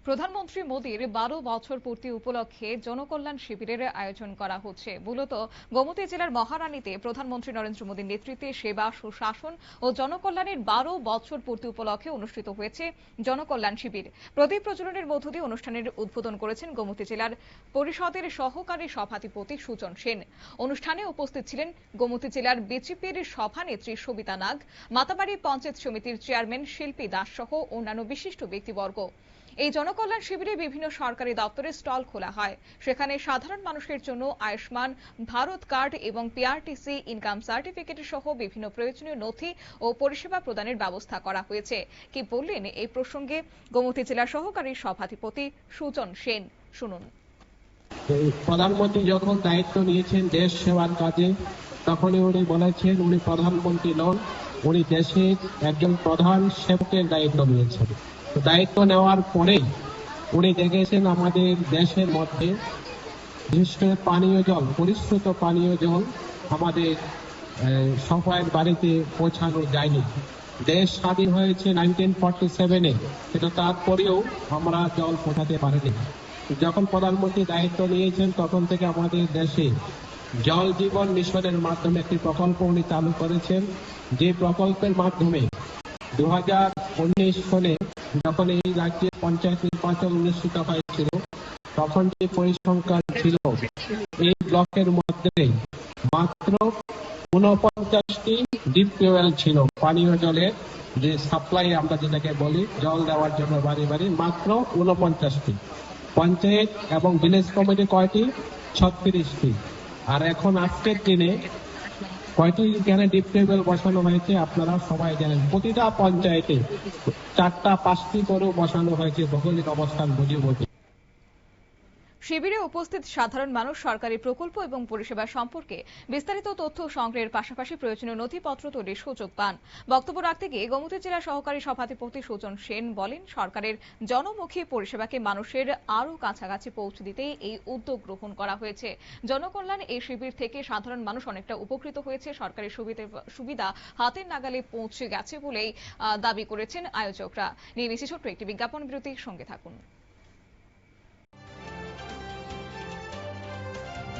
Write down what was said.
প্রধানমন্ত্রী মোদীর 12 বছর পূর্তি উপলক্ষে জনকল্যাণ শিবিরের আয়োজন করা হচ্ছে। মূলত গোমতী জেলার মহারানীতে প্রধানমন্ত্রী নরেন্দ্র মোদীর নেতৃত্বে সেবা, সুশাসন ও জনকল্যাণের 12 বছর পূর্তি উপলক্ষে অনুষ্ঠিত হয়েছে জনকল্যাণ শিবির। প্রদীপ প্রজ্বলনের মধ্য দিয়ে অনুষ্ঠানের উদ্বোধন করেছেন গোমতী জেলার পরিষদের সহকারী সভাধিপতি সুজন সেন। অনুষ্ঠানে উপস্থিত ছিলেন গোমতী জেলার বিজেপির সভানেত্রী সবিতা নাগ, মাতাবাড়ি পঞ্চায়েত সমিতির চেয়ারম্যান শিল্পী দাস সহ অন্যান্য বিশিষ্ট ব্যক্তিবর্গ। এই জনকল্যাণ শিবিরে বিভিন্ন সরকারি দপ্তরের স্টল খোলা হয়। সেখানে সাধারণ মানুষের জন্য আয়ুষ্মান ভারত কার্ড এবং পিআরটিসি ইনকাম সার্টিফিকেট সহ বিভিন্ন প্রয়োজনীয় নথি ও পরিষেবা প্রদানের ব্যবস্থা করা হয়েছে। কি বললেন এই প্রসঙ্গে গোমতী জেলার সহকারী সভাধিপতি সুজন সেন, শুনুন। প্রধানমন্ত্রী যখন দায়িত্ব নিয়েছেন দেশ সেবার কাজে, তখনই উনি বলেছেন উনি প্রধানমন্ত্রী নন, উনি দেশের একজন প্রধান সেবকের দায়িত্ব নিয়েছেন। দায়িত্ব নেওয়ার পরেই উনি দেখেছেন আমাদের দেশের মধ্যে বিশেষ করে পানীয় জল, পরিশ্রুত পানীয় জল আমাদের সবার বাড়িতে পৌঁছানো যায়নি। দেশ স্বাধীন হয়েছে 1947-এ, কিন্তু তারপরেও আমরা জল পৌঁছাতে পারিনি। যখন প্রধানমন্ত্রী দায়িত্ব নিয়েছেন তখন থেকে আমাদের দেশে জল জীবন মিশনের মাধ্যমে একটি প্রকল্প উনি চালু করেছেন, যে প্রকল্পের মাধ্যমে 2019 সালে যখন এই রাজ্যে পঞ্চায়েত নির্বাচন অনুষ্ঠিত হয়েছিল, তখন যে পরিসংখ্যান ছিল এই ব্লকের মধ্যে মাত্র 49টি ডিপ টিউবওয়েল ছিল। পানীয় জলের যে সাপ্লাই আমরা যেটাকে বলি, জল দেওয়ার জন্য বাড়ি বাড়ি, মাত্র 49টি। পঞ্চায়েত এবং ভিলেজ কমিটি কয়টি? 36টি। আর এখন আজকের দিনে কয়টি এখানে ডিপ টিউবওয়েল বসানো হয়েছে আপনারা সবাই জানেন। প্রতিটা পঞ্চায়েতে 4টা-5টি করে বসানো হয়েছে ভৌগোলিক অবস্থান বুঝে বুঝে। শিবিরে উপস্থিত সাধারণ মানুষ সরকারি প্রকল্প এবং পরিষেবা সম্পর্কে বিস্তারিত তথ্য সংগ্রহের পাশাপাশি প্রয়োজনীয় নথিপত্র তৈরির সুযোগ পান। বক্তব্য রাখতে গিয়ে গোমতী জেলা সহকারী সভাধিপতি সুজন সেন বলেন, সরকারের জনমুখী পরিষেবাকে মানুষের আরও কাছাকাছি পৌঁছে দিতে এই উদ্যোগ গ্রহণ করা হয়েছে। জনকল্যাণ এই শিবির থেকে সাধারণ মানুষ অনেকটা উপকৃত হয়েছে। সরকারি সুবিধা হাতের নাগালে পৌঁছে গেছে বলেই দাবি করেছেন আয়োজকরা। নিয়ে নিচ্ছি ছোট্ট একটি বিজ্ঞাপন বিরতি, সঙ্গে থাকুন।